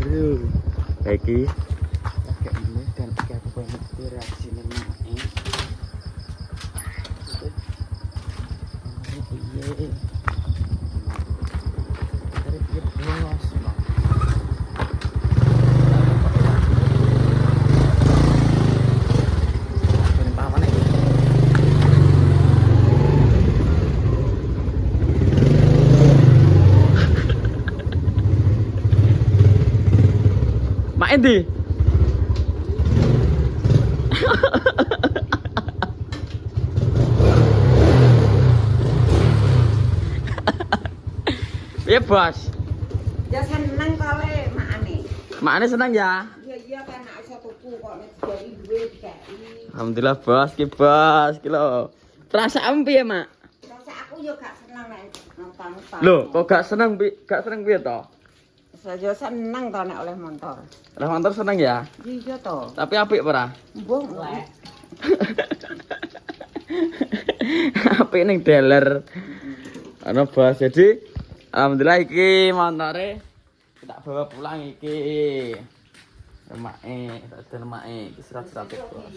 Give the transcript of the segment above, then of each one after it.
Kayak iki. Agak ini dan agak banget reaksi nama ini. Piye? Dari piye bos? Mak endi? Iya bos. Ya seneng kali makane. Makane seneng ya. Iya kan nek iso tuku kok nek digawe duwe digawe. Alhamdulillah bos, ki lho. Perasaanmu piye, Mak? Rasa aku yo gak seneng nek nonton-nonton. Lho, kok gak seneng piye to? Saya seneng to nek oleh motor. Lah motor seneng ya? Iya to. Tapi apik ora? Mbuh lek. Apik ning dealer. Ana bos. Jadi alhamdulillah iki motore tak bawa pulang iki. Remake, tak ada remake, iki serat-serat bos.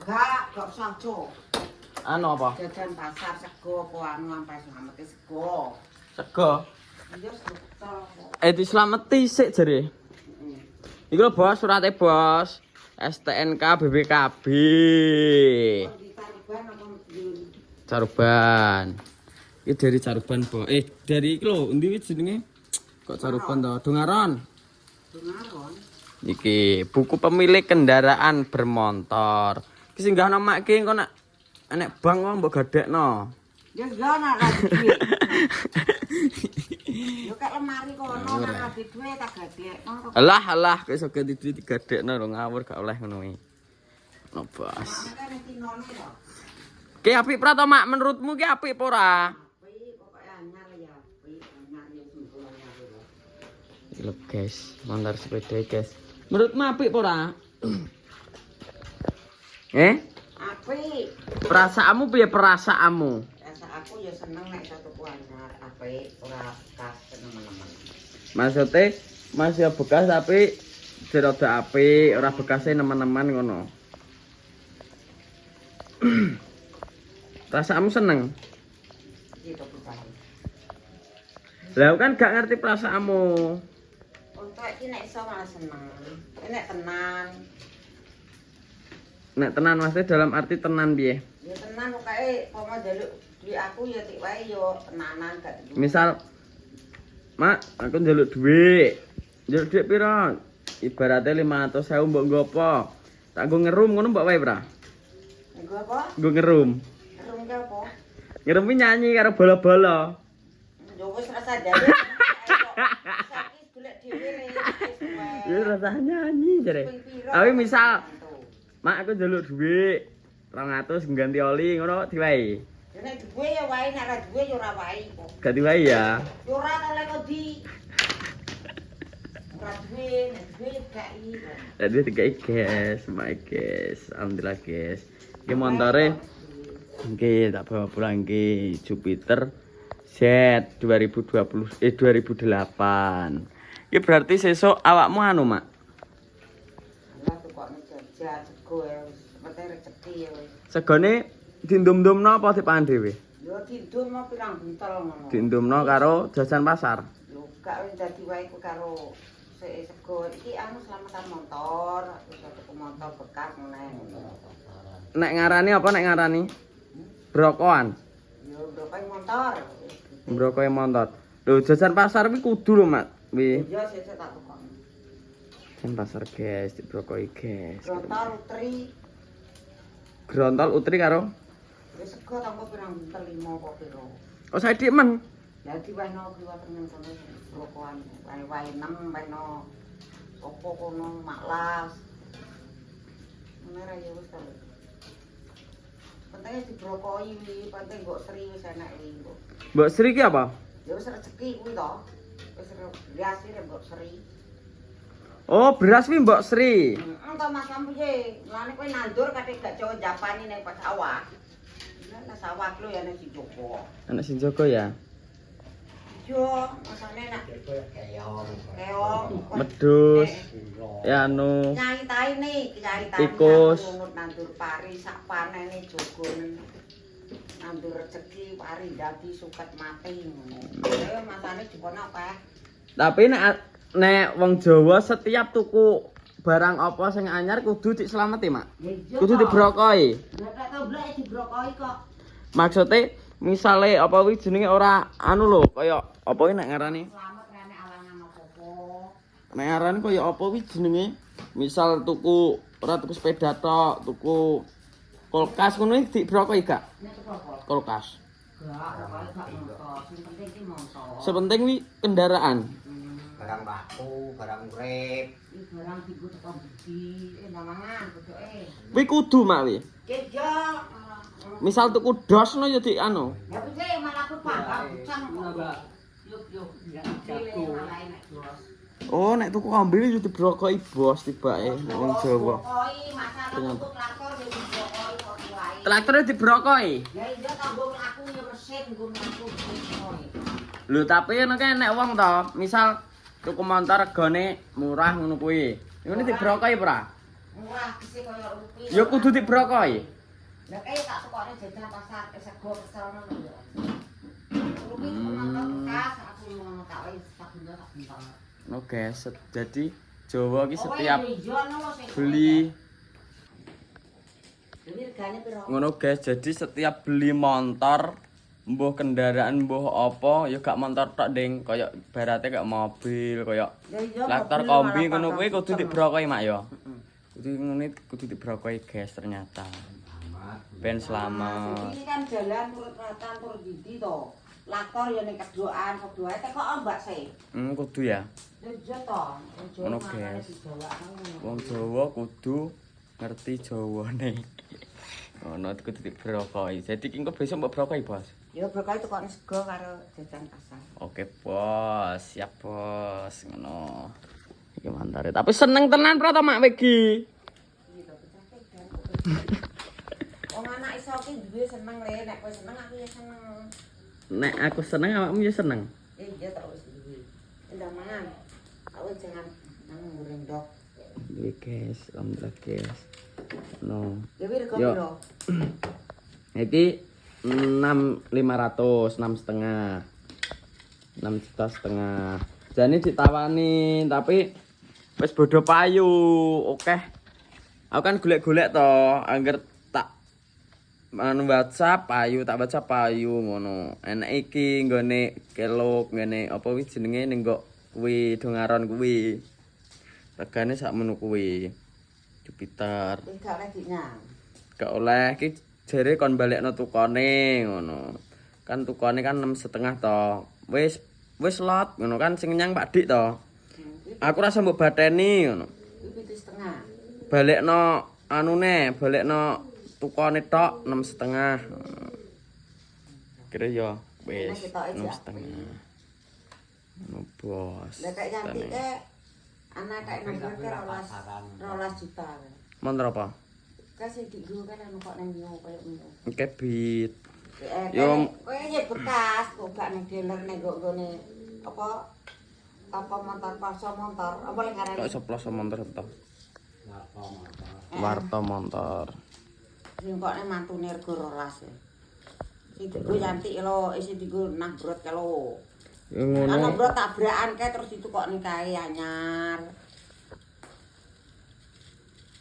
Gak usah cuk. Anu apa? Jajan pasar sego apa anu sampai selamat sego. Sego. Iya sego. Dislameti sik jare. Iki lho bos, surate bos. STNK BPKB. Caruban. Iki dari Caruban, Bos. Dari iki lho, endi wis jenenge? Kok Caruban to? Dongaron. Dongaron. Iki buku pemilik kendaraan bermotor. Iki singgah nama iki engko nek enek bank wong mbok gadekno. Ya ana duit. Yo kek lemari kono ora duit tak gadekno. Alah, kok iso ganti duit digadekno lho ngawur gak oleh ngono iki. No, Bos. Ki apik pra to, Mak? Menurutmu ki apik apa ora? Apik, pokoke anyar ya. Apik, anyar ya Lho guys, mandar sepeda guys. Menurutmu apik apa ora? Apik. Perasaanmu piye perasaanmu? Rasa aku ya seneng nek iso tuku anyar. Apik, ora bekas teman-teman. Maksudnya masih bekas tapi rada apik, ora bekasnya nemen-nemen ngono. Perasaanmu seneng? Gitu bukan. Lah kan gak ngerti perasaanmu. Untuk iki nek iso malah seneng. Nek tenan. Nek tenan maksudnya dalam arti tenan piye? Ya tenan pokoke pomo njaluk duit aku ya tik wae yo tenanan gak. Misal Mak, aku njaluk duit. Njaluk duit pira? Ibaratnya 500.000 mbok nggo apa? Tak nggo ngerum ngono mbok wae, Pra. Nggo apa? Nggo ngerum. Ngerum ki apa? Ngerum ki nyanyi karo bola-bola. Yo wis rasa dadi. Saiki golek dhewe le. Ya rasa nyanyi jare. Tapi misal Mak aku njaluk duit 200 ngganti oli ngono diwae. Ya nek duwe ya wae nek ora duwe ya ora wae kok. Gak diwae ya. Ya ora to lek kok di. Ora duwe, nek duwe ya gak iki. Jadi tiga guys, my guys, alhamdulillah guys. Iki montore, iki tak bawa pulang iki Jupiter Z 2008. Iki berarti sesuk awakmu anu, Mak. Lah tukokne jajan sego ya wis penting rezeki ya wis. Segone dindum-dumno apa dipangan dhewe? Yo didum mau pirang buntel ngono. Dindumno karo jajan pasar. Yo gak wis dadi wae ku karo sego iki anu selamatan motor, iso tuku motor bekas meneh ngono. Nek ngarani apa nek ngarani? Brokoan. Yo brokoe motor. Brokoe motor. Lho jajan pasar kuwi kudu lho, Mak. Wi. Yo sesuk tak tukokne. Jajan pasar guys, di Brokoe guys. Brontol utri, Grontol utri karo. wis sego tanggo pirang buntel 5 apa piro. Oh, saya men. Dadi weno kliwat tengen kono brokoan, wae 6 weno. Opo kono maklas. Merah ya wis ta. Penting dibrokoi iki, penting mbok sri wis enak iki mbok. Mbok Sri ki apa? Ya wis rezeki kuwi to. Wis riasi rek mbok sri. Oh, beras wi Mbok Sri. Entah Mas piye? Lane kowe nandur kate gak Jawa Japani ning pas sawah. Lah sawah lho ya ning Joko. Anak sing jaga ya. Iya, masane nak keong. Medus. Ya anu. Nyai taine, kiai Tikus. ngunut nandur pari sak panene jogone. Nandur rezeki pari dadi suket mati ngono. Ya masane dipono akeh. Tapi nek wong Jawa setiap tuku barang apa sing anyar kudu dislameti, Mak. Kudu dibrokoi. Lah tak tau blek dibrokoi kok. Maksudnya misale apa kuwi jenenge ora anu lho, kaya apa kuwi nek ngarani? Slamet rene alangan apa-apa. Nek ngarani kaya apa kuwi jenenge? Misal tuku ora tuku sepeda tok, tuku kulkas ngono iki dibrokoi gak? Nek tuku apa? Kulkas. Gak, pokoke gak montor. Sing penting ki montor. Sepenting wi kendaraan. Barang baku, barang urip. Iki barang dienggo teko budi, mangan bodoke. Kuwi kudu mak wi. Kerja. Misal tuku dos no ya di anu. Ya piye malah aku paham bucang kok. Yuk. Jago. Oh nek tuku ambil yo dibrokoki bos tibake nek wong Jawa. Brokoi, masalah tuku traktor yo dibrokoi kok wae. Traktornya dibrokoki. Ya iya kanggo aku yo mesin nggo aku brokoi. Lho tapi nek wong to, misal tuku motor regane murah ngono kuwi. Ngene dibrokoki ora? Murah kese koyo rupiah. Ya kudu dibrokoki. Lah kaya tak tukokne jajan pasar sego keserono lho. Rupiah motor bekas aku ngono tak wis tak guna tak bentang. Oke, jadi Jawa ki Oh, setiap yang hijau anu lho, sing beli ini regane piro? ngono guys, jadi setiap beli motor mbuh kendaraan mbuh apa ya gak motor tok ding kaya barate gak mobil kaya Ya iya. traktor kombi ngono kuwi kudu dibrokoki mak ya. Kudu ngene kudu dibrokoki guys ternyata. Ben selamat. Ini kan jalan turut ratan turut didi to. Lakor ya ning kedoan, kedoan teko ombak sih. Kudu ya. Ya iya to. Ngono, guys. Wong Jawa kudu ngerti Jawane. Ngono kudu dibrokoki. Jadi ki engko besok mbok brokoki, Bos. Ya berkait tukokne sego karo jajan pasar. Oke, Bos. Siap, Bos. Ngono. Iki mantare. Tapi seneng tenan pra to Mak Wegi. Iya to, pecah kan. Wong anak iso ki duwe seneng le, nek kowe seneng aku ya seneng. Nek aku seneng awakmu ya seneng. Iya tak wis duwe. Endah mangan. Aku jangan nang goreng dok. Duwe guys, alhamdulillah guys. No. Ya piro Yo. piro? Iki 6.500, 6,5. 6,5 juta. Jane ditawani, tapi wis bodho payu. Oke. Aku kan golek-golek to, angger tak anu WhatsApp payu, tak WhatsApp payu ngono. Enak iki nggone kelok, ngene apa wis jenenge ning kok kuwi dongaron kuwi. Regane sakmono kuwi. Jupiter. Wis gak lagi nyang. Gak oleh iki jere kon balekno tukane ngono. Kan tukane kan 6,5 to. Wis lot ngono kan sing nyang Pak Dik to. Aku rasa mbok bateni ngono. Iki 7,5. Balekno anune, balekno tukane tok 6,5. Kira yo wis 6,5. Ngono bos. Lah kayak cantik ke anak kayak nomor ke 12 juta. Montor apa? Kasih digo kan anu kok nang yo koyo ngono. Kebit. Yo kowe ya bekas kok gak nang dealer ning nggone apa motor palsu motor apa lek ngarani. Kok seploso montor to? Warta montor. Sing kok nang mantune rego 12. Sing digo cantik lho, isi digo nang brot kalau. Ya Ana ngono. brot tabrakan kae terus ditukokne kae anyar.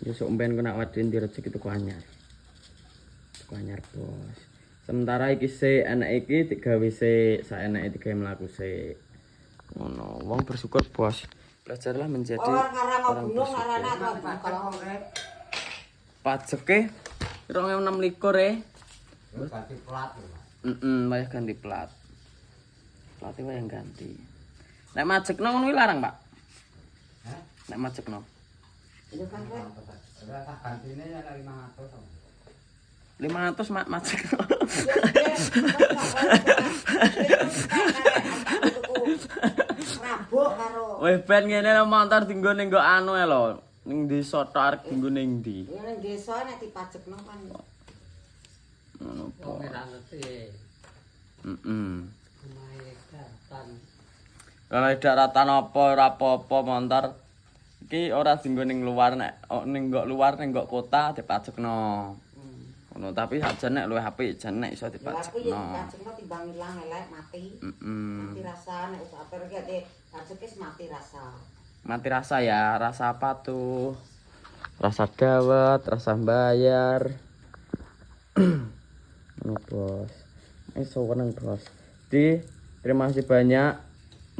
Ya sok mben kena wadin di rezeki tuku anyar. Tuku anyar, Bos. Sementara iki sik enek iki digawe sik, saeneke digawe mlaku sik. Ngono, wong bersyukur, Bos. Belajarlah menjadi Orang karang orang gunung bersyukur. arana tuh kalau Pajeke 2026 Terus ganti plat lho, Mas. wayah ganti plat. Platnya wayah ganti. Nek majekno ngono kuwi larang, Pak. Hah? Nek majekno. itu kan kowe Udah tak gantine ya 500 to. 500 mak majekno. rabuk karo Wih ben ngene lho motor dienggo ning nggo anu e lho. Ning desa tok arep dienggo ning ndi. ya ning desa nek dipajekno kan Ngono po. Ora ngerti. Heeh. Omahe katan. Kalau tidak rata nopo ora apa-apa montor. Iki ora dinggo ning luar nek ning nggo luar ning nggo kota dipajekno. Ngono tapi sajen nek luwih apik jan nek iso Ya aku ya dipajekno. pajekno timbang ilang elek mati. Mati rasa nek wis atur ki ade pajekis mati rasa. Mati rasa ya, rasa apa tuh? Rasa dawet, rasa bayar. Ini bos. Ini seneng bos. Jadi terima kasih banyak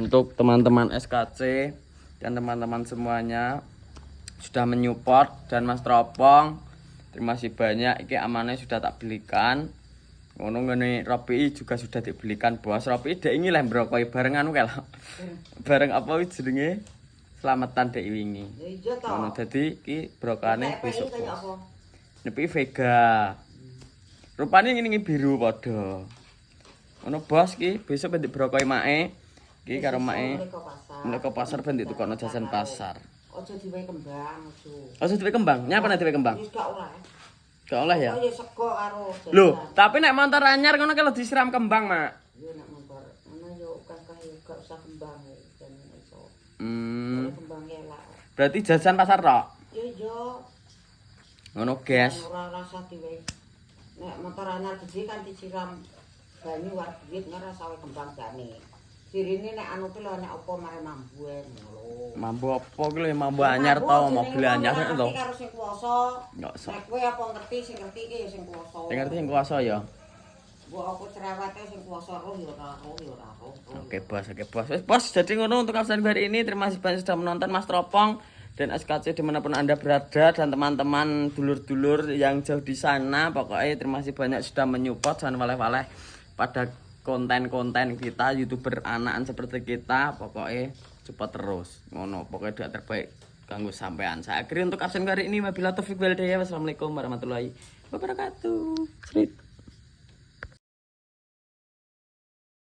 untuk teman-teman SKC dan teman-teman semuanya sudah menyupport dan Mas Tropong. Terima kasih banyak. Iki amanah sudah tak belikan. Ngono ngene Ropi juga sudah dibelikan bos. Ropi dek iki leh brokoi bareng anu kae. Bareng apa iki jenenge? Selamatan dek wingi. Ya iya to. Ngono dadi iki brokane besok. Kaya Bos. apa? Nepi Vega. Rupane ngene biru padha. Ngono bos ki besok bendik brokoi mae. Iki karo mae mleko pasar bendik tukono jajan pasar. Ojo diwehi kembang, ojo. Ojo diwe kembang. Nyapa nek diwe kembang? Wis gak oleh. Gak oleh ya. Oh ya sego karo jajan. Loh, tapi nek montor anyar ngono kalau disiram kembang, Mak. Yo nek motor, ana yo kakak yo gak usah kembang ya, jan iso. Kembang elak. Berarti jajan pasar tok. Yo yo. Ngono, guys. Ora rasa diwehi. Nek motor anyar gede kan disiram banyu war duit ngerasa wae kembang jane. Sirine nek anu ki lho nek apa mare mambu ae ngono. Mambu apa ki lho mambu anyar to, mobil anyar to. Karo sing kuwasa. Enggak usah. Nek kowe apa ngerti sing ngerti ki ya sing kuwasa. Sing ngerti sing kuwasa ya. Mbok apa cerewete sing kuwasa roh ya ora roh ya ora roh. Oke, Bos, oke, Bos. Wes, Bos, jadi ngono untuk absen hari ini. Terima kasih banyak sudah menonton Mas Tropong dan SKC dimanapun Anda berada dan teman-teman dulur-dulur yang jauh di sana. Pokoknya terima kasih banyak sudah menyupport dan waleh-waleh pada konten-konten kita YouTuber anakan seperti kita. Pokoknya support terus. Ngono, pokoknya doa terbaik kanggo sampean. Saya akhiri untuk absen hari ini. Wabillahi taufiq wal hidayah. Wassalamualaikum warahmatullahi wabarakatuh. Sweet.